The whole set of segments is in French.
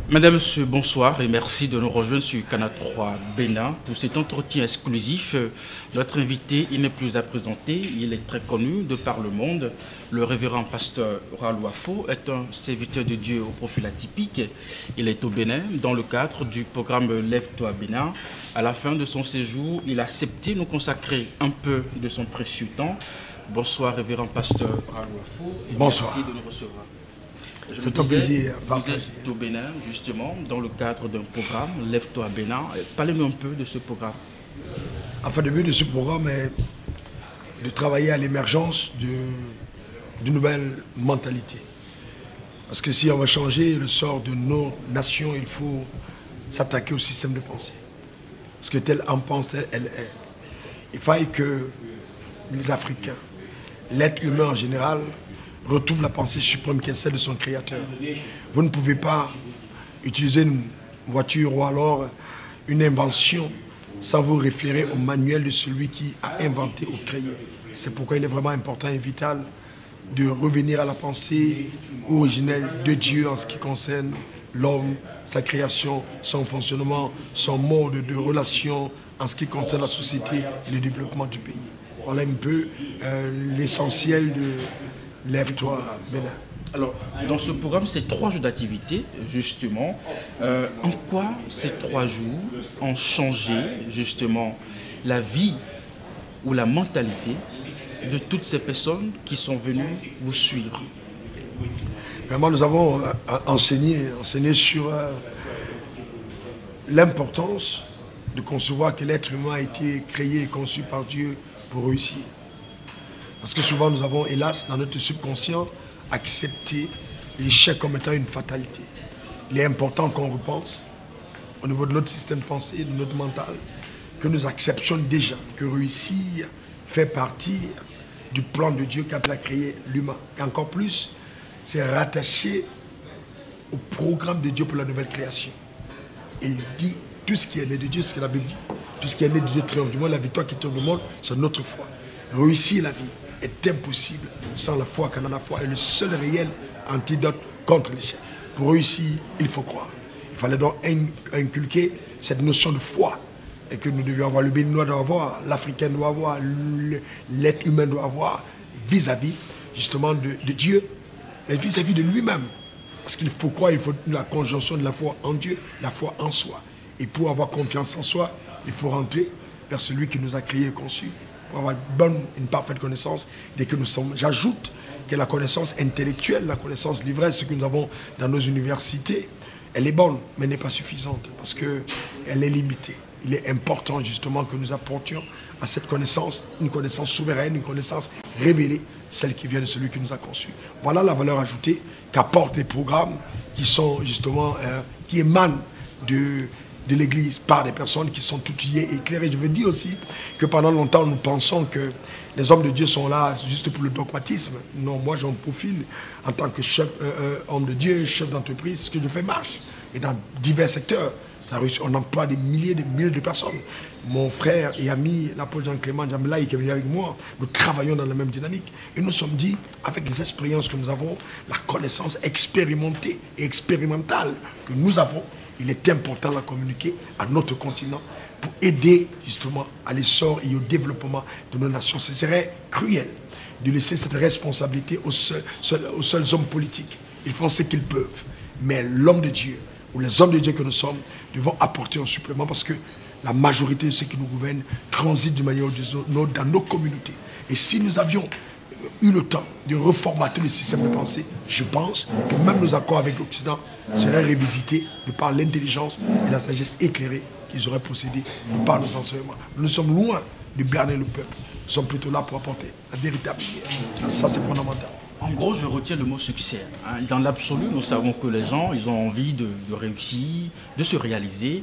Madame, Monsieur, bonsoir et merci de nous rejoindre sur Canal 3 Bénin pour cet entretien exclusif. Notre invité, il n'est plus à présenter, il est très connu de par le monde. Le révérend pasteur Ralouafo est un serviteur de Dieu au profil atypique. Il est au Bénin dans le cadre du programme Lève-toi Bénin. À la fin de son séjour, il a accepté de nous consacrer un peu de son précieux temps. Bonsoir, révérend pasteur Ralouafo. Bonsoir. Merci de nous recevoir. C'est un plaisir. Vous êtes au Bénin, justement, dans le cadre d'un programme, Lève-toi Bénin. Parlez-nous un peu de ce programme. Enfin, le but de ce programme est de travailler à l'émergence d'une nouvelle mentalité. Parce que si on va changer le sort de nos nations, il faut s'attaquer au système de pensée. Parce que telle en pense, elle est. Il faille que les Africains, l'être humain en général, retrouve la pensée suprême qui est celle de son créateur. Vous ne pouvez pas utiliser une voiture ou alors une invention sans vous référer au manuel de celui qui a inventé ou créé. C'est pourquoi il est vraiment important et vital de revenir à la pensée originelle de Dieu en ce qui concerne l'homme, sa création, son fonctionnement, son mode de relation en ce qui concerne la société et le développement du pays. Voilà un peu l'essentiel de Lève-toi Bénin. Alors, dans ce programme, c'est 3 jours d'activité, justement. En quoi ces 3 jours ont changé, justement, la vie ou la mentalité de toutes ces personnes qui sont venues vous suivre? Vraiment, nous avons enseigné sur l'importance de concevoir que l'être humain a été créé et conçu par Dieu pour réussir. Parce que souvent nous avons, hélas, dans notre subconscient, accepté l'échec comme étant une fatalité. Il est important qu'on repense au niveau de notre système de pensée, de notre mental, que nous acceptions déjà que réussir fait partie du plan de Dieu quand il a créé l'humain. Et encore plus, c'est rattaché au programme de Dieu pour la nouvelle création. Il dit tout ce qui est né de Dieu, ce que la Bible dit. Tout ce qui est né de Dieu triomphe. Du moins, la victoire qui triomphe le monde, c'est notre foi. Réussir la vie est impossible sans la foi, car la foi est le seul réel antidote contre l'échec. Pour réussir, il faut croire. Il fallait donc inculquer cette notion de foi et que nous devions avoir, le Béninois doit avoir, l'Africain doit avoir, l'être humain doit avoir vis-à-vis justement de Dieu, mais vis-à-vis de lui-même. Parce qu'il faut croire, il faut la conjonction de la foi en Dieu, la foi en soi. Et pour avoir confiance en soi, il faut rentrer vers celui qui nous a créés et conçus, pour avoir une parfaite connaissance dès que nous sommes. J'ajoute que la connaissance intellectuelle, la connaissance l'ivresse, ce que nous avons dans nos universités, elle est bonne, mais n'est pas suffisante, parce qu'elle est limitée. Il est important justement que nous apportions à cette connaissance, une connaissance souveraine, une connaissance révélée, celle qui vient de celui qui nous a conçus. Voilà la valeur ajoutée qu'apportent les programmes qui sont justement, qui émanent de l'Église par des personnes qui sont outillées et éclairées. Je veux dire aussi que pendant longtemps, nous pensons que les hommes de Dieu sont là juste pour le dogmatisme. Non, moi, j'en profile en tant que chef, homme de Dieu, chef d'entreprise, ce que je fais marche. Et dans divers secteurs, on emploie des milliers de personnes. Mon frère et ami, l'apôtre Jean-Clément Djamelaï, qui est venu avec moi, nous travaillons dans la même dynamique. Et nous sommes dit, avec les expériences que nous avons, la connaissance expérimentée et expérimentale que nous avons, il est important de la communiquer à notre continent pour aider justement à l'essor et au développement de nos nations. Ce serait cruel de laisser cette responsabilité aux seuls hommes politiques. Ils font ce qu'ils peuvent. Mais l'homme de Dieu, ou les hommes de Dieu que nous sommes, devons apporter un supplément parce que la majorité de ceux qui nous gouvernent transitent d'une manière ou d'une autre dans nos communautés. Et si nous avions eu le temps de reformater le système de pensée, je pense que même nos accords avec l'Occident seraient revisités de par l'intelligence et la sagesse éclairée qu'ils auraient possédée de par nos enseignements. Nous sommes loin de berner le peuple. Nous sommes plutôt là pour apporter la véritable lumière. Ça, c'est fondamental. En gros, je retiens le mot succès. Dans l'absolu, nous savons que les gens, ils ont envie de réussir, de se réaliser.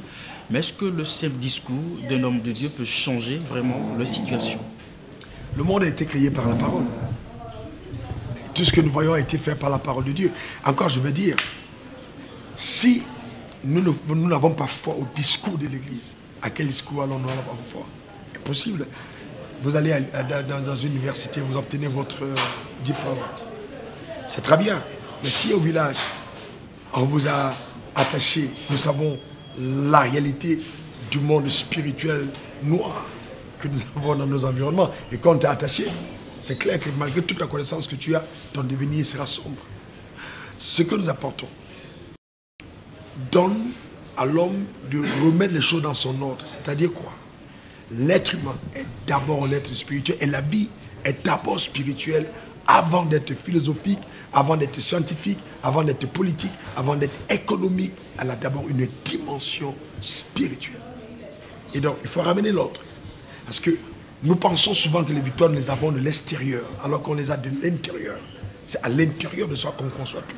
Mais est-ce que le simple discours d'un homme de Dieu peut changer vraiment leur situation? Le monde a été créé par la parole. Tout ce que nous voyons a été fait par la parole de Dieu. Encore, je veux dire, si nous n'avons pas foi au discours de l'Église, à quel discours allons-nous avoir foi? Impossible. Vous allez dans une université, vous obtenez votre diplôme. C'est très bien. Mais si au village, on vous a attachés, nous savons la réalité du monde spirituel noir que nous avons dans nos environnements. Et quand tu es attaché, c'est clair que malgré toute la connaissance que tu as, ton devenir sera sombre. Ce que nous apportons donne à l'homme de remettre les choses dans son ordre. C'est-à-dire quoi? L'être humain est d'abord un être spirituel et la vie est d'abord spirituelle avant d'être philosophique, avant d'être scientifique, avant d'être politique, avant d'être économique. Elle a d'abord une dimension spirituelle. Et donc, il faut ramener l'ordre. Parce que nous pensons souvent que les victoires, nous les avons de l'extérieur, alors qu'on les a de l'intérieur. C'est à l'intérieur de soi qu'on conçoit tout.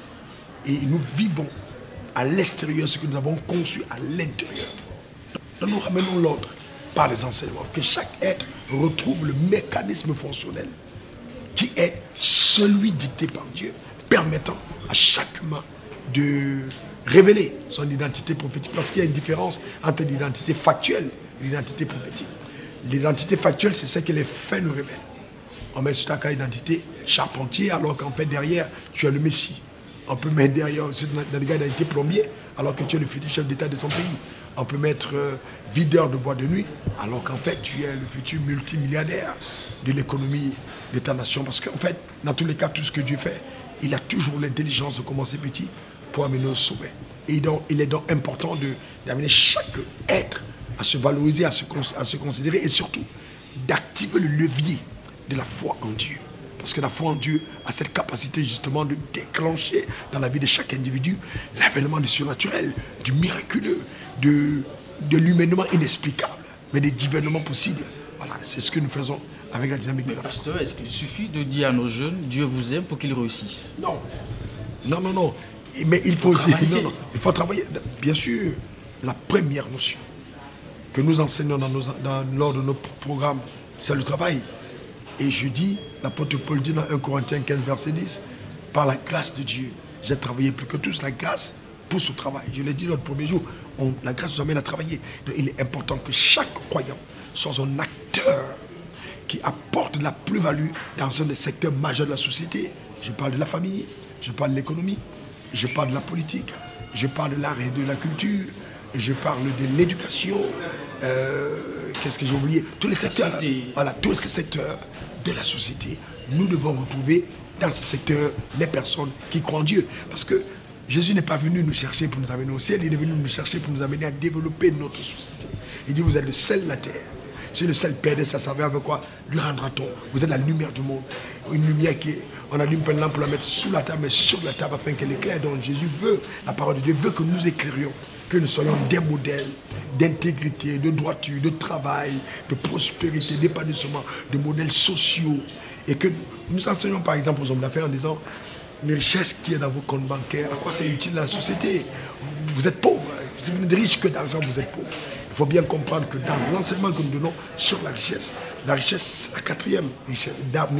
Et nous vivons à l'extérieur ce que nous avons conçu à l'intérieur. Donc nous ramenons l'ordre par les enseignements, que chaque être retrouve le mécanisme fonctionnel qui est celui dicté par Dieu, permettant à chaque humain de révéler son identité prophétique. Parce qu'il y a une différence entre l'identité factuelle et l'identité prophétique. L'identité factuelle, c'est ce que les faits nous révèlent. On met sur ta carte d'identité charpentier, alors qu'en fait, derrière, tu es le Messie. On peut mettre derrière, dans le gars d'identité plombier, alors que tu es le futur chef d'État de ton pays. On peut mettre videur de bois de nuit, alors qu'en fait, tu es le futur multimilliardaire de l'économie de ta nation. Parce qu'en fait, dans tous les cas, tout ce que Dieu fait, il a toujours l'intelligence de commencer petit pour amener au sommet. Et donc, il est donc important d'amener chaque être à se valoriser, à se considérer et surtout d'activer le levier de la foi en Dieu. Parce que la foi en Dieu a cette capacité justement de déclencher dans la vie de chaque individu l'avènement du surnaturel, du miraculeux, de l'humainement inexplicable, mais des divernements possibles. Voilà, c'est ce que nous faisons avec la dynamique de la foi. Pasteur, est-ce qu'il suffit de dire à nos jeunes, Dieu vous aime pour qu'ils réussissent? Non. Non, non, non. Mais il faut aussi... Non, il faut travailler. Bien sûr, la première notion que nous enseignons lors de nos programmes, c'est le travail. Et je dis, l'apôtre Paul dit dans 1 Corinthiens 15, verset 10, par la grâce de Dieu, j'ai travaillé plus que tous. La grâce pousse au travail. Je l'ai dit l'autre premier jour, la grâce nous amène à travailler. Donc, il est important que chaque croyant soit un acteur qui apporte de la plus-value dans un des secteurs majeurs de la société. Je parle de la famille, je parle de l'économie, je parle de la politique, je parle de l'art et de la culture, je parle de l'éducation, qu'est-ce que j'ai oublié? Tous les secteurs, voilà, tous ces secteurs de la société, nous devons retrouver dans ces secteurs les personnes qui croient en Dieu. Parce que Jésus n'est pas venu nous chercher pour nous amener au ciel, il est venu nous chercher pour nous amener à développer notre société. Il dit, vous êtes le sel de la terre. Si le sel perdait sa saveur, avec quoi lui rendra-t-on? Vous êtes la lumière du monde. Une lumière qui, on allume une lampe pour la mettre sous la table, mais sur la table afin qu'elle éclaire. Donc Jésus veut, la parole de Dieu veut que nous éclairions, que nous soyons des modèles d'intégrité, de droiture, de travail, de prospérité, d'épanouissement, de modèles sociaux. Et que nous enseignons par exemple aux hommes d'affaires en disant, une richesse qui est dans vos comptes bancaires, à quoi c'est utile dans la société? Vous êtes pauvre. Si vous n'êtes riche que d'argent, vous êtes pauvre. Il faut bien comprendre que dans l'enseignement que nous donnons sur la richesse, c'est la quatrième richesse,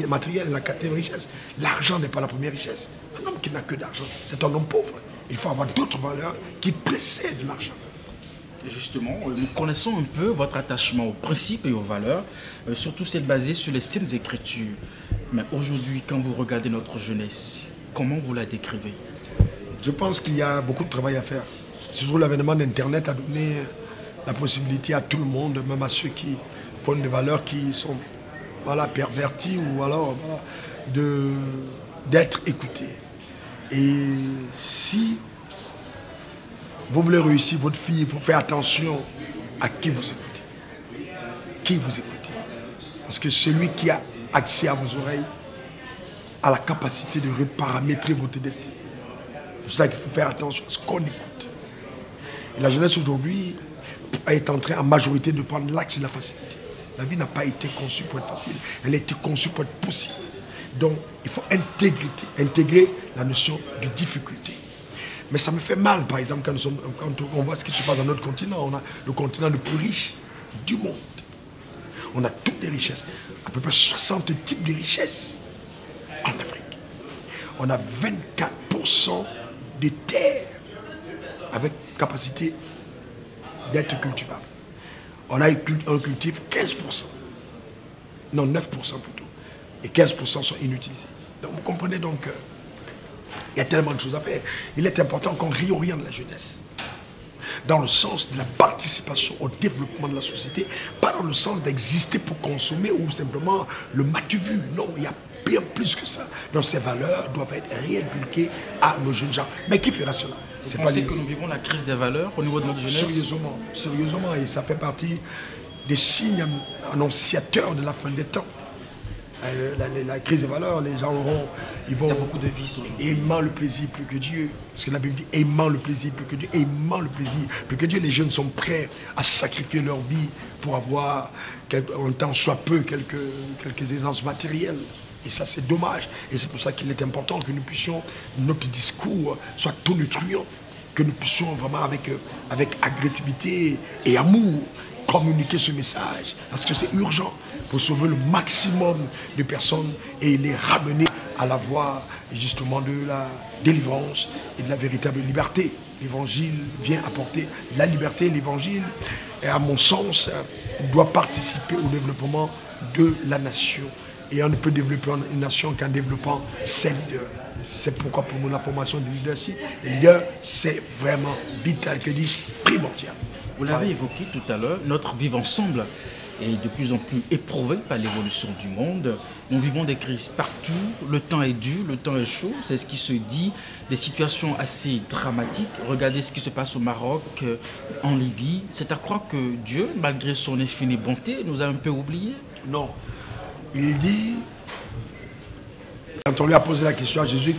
matérielle est la quatrième richesse. L'argent n'est pas la première richesse. Un homme qui n'a que d'argent, c'est un homme pauvre. Il faut avoir d'autres valeurs qui précèdent l'argent. Justement, nous connaissons un peu votre attachement aux principes et aux valeurs, surtout celles basées sur les Saintes Écritures. Mais aujourd'hui, quand vous regardez notre jeunesse, comment vous la décrivez? Je pense qu'il y a beaucoup de travail à faire. Surtout l'avènement d'Internet a donné la possibilité à tout le monde, même à ceux qui prennent des valeurs qui sont perverties ou alors d'être écoutés. Et si vous voulez réussir votre fille, il faut faire attention à qui vous écoutez. Qui vous écoutez. Parce que celui qui a accès à vos oreilles a la capacité de reparamétrer votre destinée. C'est pour ça qu'il faut faire attention à ce qu'on écoute. Et la jeunesse aujourd'hui est en train en majorité de prendre l'axe de la facilité. La vie n'a pas été conçue pour être facile, elle a été conçue pour être possible. Donc il faut intégrer la notion de difficulté. Mais ça me fait mal, par exemple, quand on voit ce qui se passe dans notre continent. On a le continent le plus riche du monde. On a toutes les richesses, à peu près 60 types de richesses en Afrique. On a 24% de terres avec capacité d'être cultivable. On cultive 15%. Non, 9% plutôt. Et 15% sont inutilisés. Donc vous comprenez donc, il y a tellement de choses à faire. Il est important qu'on réoriente la jeunesse dans le sens de la participation au développement de la société, pas dans le sens d'exister pour consommer ou simplement le matu vu. Non, il y a bien plus que ça. Donc ces valeurs doivent être réinculquées à nos jeunes gens. Mais qui fera cela? Vous pensez que nous vivons la crise des valeurs au niveau de notre jeunesse? Sérieusement, sérieusement, et ça fait partie des signes annonciateurs de la fin des temps. La crise des valeurs, les gens il y a beaucoup de vices aujourd'hui. Aimant le plaisir plus que Dieu. Parce que la Bible dit aimant le plaisir plus que Dieu. Aimant le plaisir plus que Dieu. Les jeunes sont prêts à sacrifier leur vie pour avoir, en temps soit peu, quelques aisances matérielles. Et ça, c'est dommage. Et c'est pour ça qu'il est important que nous puissions, notre discours soit tonitruant, que nous puissions vraiment avec agressivité et amour communiquer ce message. Parce que c'est urgent pour sauver le maximum de personnes et les ramener à la voie justement de la délivrance et de la véritable liberté. L'évangile vient apporter la liberté. L'évangile, à mon sens, doit participer au développement de la nation. Et on ne peut développer une nation qu'en développant ses leaders. C'est pourquoi pour nous la formation du leadership, les leaders, c'est vraiment vital, que dis-je, primordial. Vous l'avez évoqué tout à l'heure, notre vivre ensemble est de plus en plus éprouvé par l'évolution du monde. Nous vivons des crises partout, le temps est dur, le temps est chaud, c'est ce qui se dit, des situations assez dramatiques. Regardez ce qui se passe au Maroc, en Libye. C'est à croire que Dieu, malgré son infinie bonté, nous a un peu oubliés? Non. Il dit, quand on lui a posé la question à Jésus,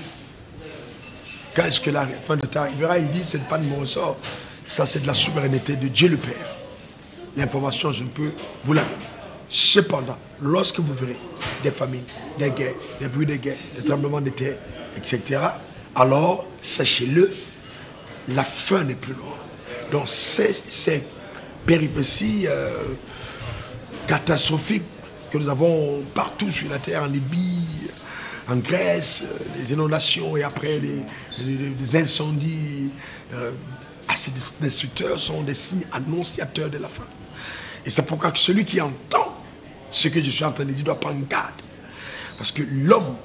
quand est-ce que la fin de temps arrivera, il dit, ce n'est pas de mon ressort, ça c'est de la souveraineté de Dieu le Père. L'information, je ne peux vous la donner. Cependant, lorsque vous verrez des famines, des guerres, des bruits de guerre, des tremblements de terre, etc., alors, sachez-le, la fin n'est plus loin. Donc ces péripéties catastrophiques que nous avons partout sur la terre, en Libye, en Grèce, les inondations et après les incendies assez destructeurs sont des signes annonciateurs de la fin. Et c'est pourquoi que celui qui entend ce que je suis en train de dire doit prendre garde. Parce que l'homme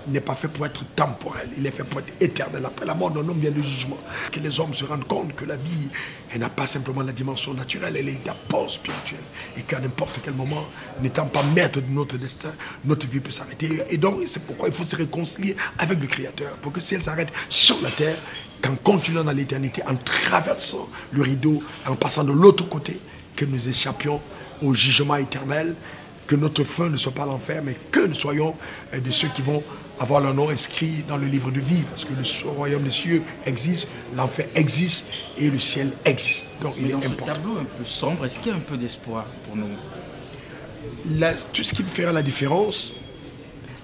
n'est pas fait pour être temporel, il est fait pour être éternel. Après la mort d'un homme vient le jugement. Que les hommes se rendent compte que la vie, elle n'a pas simplement la dimension naturelle, elle est d'apport spirituel. Et qu'à n'importe quel moment, n'étant pas maître de notre destin, notre vie peut s'arrêter. Et donc, c'est pourquoi il faut se réconcilier avec le Créateur. Pour que si elle s'arrête sur la terre, qu'en continuant dans l'éternité, en traversant le rideau, en passant de l'autre côté, que nous échappions au jugement éternel, que notre fin ne soit pas l'enfer, mais que nous soyons de ceux qui vont avoir leur nom inscrit dans le livre de vie, parce que le royaume des cieux existe, l'enfer existe et le ciel existe. Donc il est important. Dans ce tableau un peu sombre, est-ce qu'il y a un peu d'espoir pour nous? Tout ce qui fera la différence,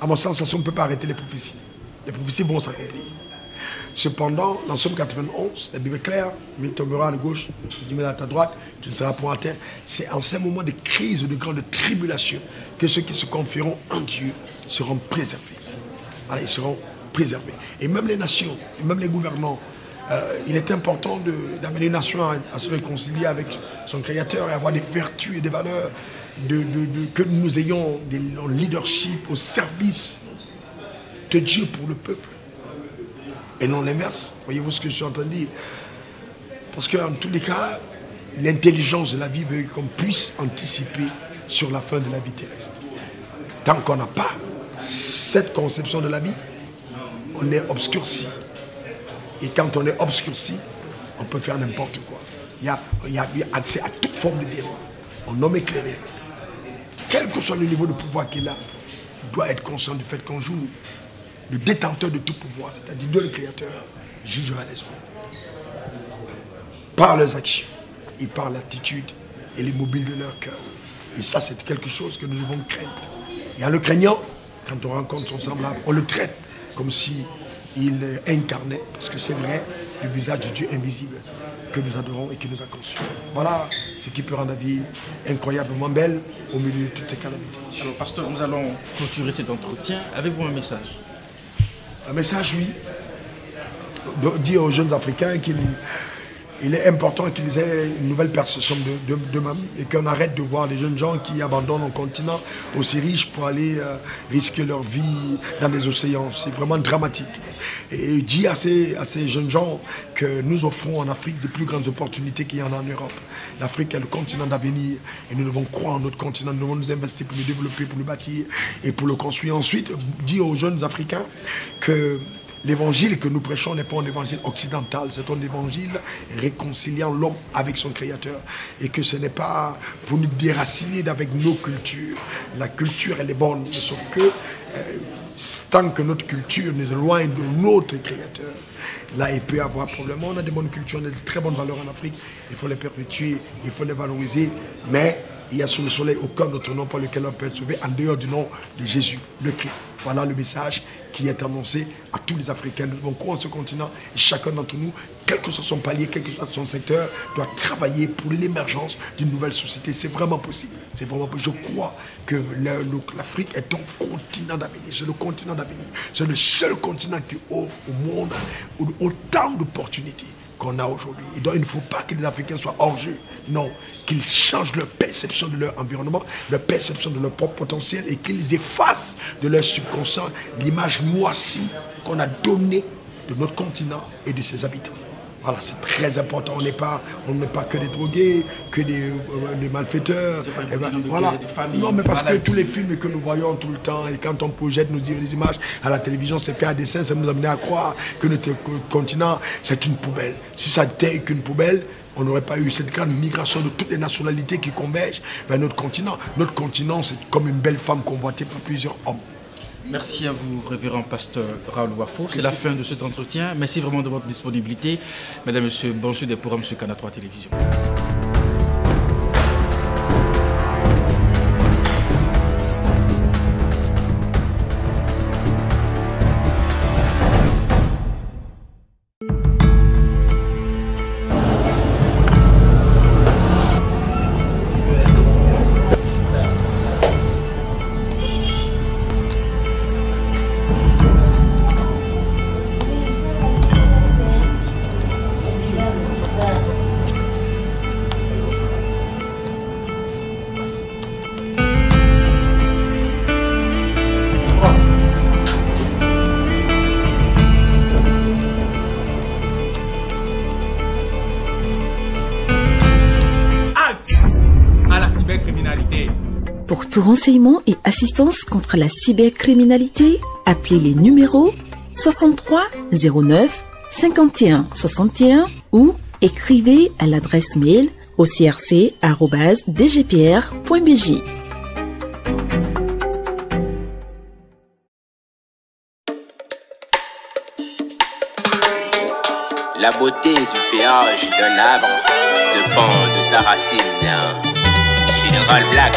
à mon sens, de toute façon, on ne peut pas arrêter les prophéties. Les prophéties vont s'accomplir. Cependant, dans Somme 91, la Bible est claire, il tombera à gauche, il met à ta droite, tu ne seras point à terre. C'est en ces moments de crise, de grande tribulation, que ceux qui se confieront en Dieu seront préservés. Voilà, ils seront préservés. Et même les nations, et même les gouvernants, il est important d'amener une nation à se réconcilier avec son Créateur et avoir des vertus et des valeurs, que nous ayons un leadership au service de Dieu pour le peuple. Et non l'inverse. Voyez-vous ce que je suis en train de dire? Parce qu'en tous les cas, l'intelligence de la vie veut qu'on puisse anticiper sur la fin de la vie terrestre. Tant qu'on n'a pas cette conception de la vie, on est obscurci. Et quand on est obscurci, on peut faire n'importe quoi. Il y a accès à toute forme de dérive. Un homme éclairé, quel que soit le niveau de pouvoir qu'il a, doit être conscient du fait qu'un jour, le détenteur de tout pouvoir, c'est-à-dire Dieu le Créateur, jugera les hommes. Par leurs actions et par l'attitude et les mobiles de leur cœur. Et ça, c'est quelque chose que nous devons craindre. Et en le craignant, quand on rencontre son semblable, on le traite comme si il incarnait, parce que c'est vrai, le visage de Dieu invisible que nous adorons et qui nous a conçus. Voilà ce qui peut rendre la vie incroyablement belle au milieu de toutes ces calamités. Alors, pasteur, nous allons clôturer cet entretien. Avez-vous un message? Un message, oui. De dire aux jeunes Africains qu'ils il est important qu'ils aient une nouvelle perception d'eux-mêmes et qu'on arrête de voir les jeunes gens qui abandonnent un continent aussi riche pour aller risquer leur vie dans les océans. C'est vraiment dramatique. Et dit à ces jeunes gens que nous offrons en Afrique des plus grandes opportunités qu'il y en a en Europe. L'Afrique est le continent d'avenir et nous devons croire en notre continent, nous devons nous investir pour le développer, pour le bâtir et pour le construire. Ensuite, dire aux jeunes Africains que l'évangile que nous prêchons n'est pas un évangile occidental, c'est un évangile réconciliant l'homme avec son créateur. Et que ce n'est pas pour nous déraciner avec nos cultures. La culture, elle est bonne, sauf que tant que notre culture nous éloigne de notre créateur, là, il peut y avoir problème. On a des bonnes cultures, on a de très bonnes valeurs en Afrique. Il faut les perpétuer, il faut les valoriser. Mais il y a sous le soleil aucun autre nom par lequel on peut être sauvé en dehors du nom de Jésus, le Christ. Voilà le message qui est annoncé à tous les Africains. Nous devons croire en ce continent et chacun d'entre nous, quel que soit son palier, quel que soit son secteur, doit travailler pour l'émergence d'une nouvelle société. C'est vraiment possible. C'est vraiment possible. Je crois que l'Afrique est un continent d'avenir. C'est le continent d'avenir. C'est le seul continent qui offre au monde autant d'opportunités qu'on a aujourd'hui. Il ne faut pas que les Africains soient hors jeu. Non, qu'ils changent leur perception de leur environnement, leur perception de leur propre potentiel et qu'ils effacent de leur subconscient l'image moisie qu'on a donnée de notre continent et de ses habitants. Voilà, c'est très important. On n'est pas que des drogués, que des malfaiteurs. Voilà. Non, mais parce que tous les films que nous voyons tout le temps, et quand on projette les images à la télévision, c'est fait à dessein, ça nous amène à croire que notre continent, c'est une poubelle. Si ça n'était qu'une poubelle, on n'aurait pas eu cette grande migration de toutes les nationalités qui convergent vers notre continent. Notre continent, c'est comme une belle femme convoitée par plusieurs hommes. Merci à vous, révérend pasteur Raoul Wafo. C'est la fin de cet entretien. Merci vraiment de votre disponibilité. Mesdames et messieurs, bonjour des programmes sur Canal 3 Télévision. Pour tout renseignement et assistance contre la cybercriminalité, appelez les numéros 63 09 51 61 ou écrivez à l'adresse mail au crc@dgpr.bj. La beauté du péage d'un arbre dépend de sa racine. Général Black.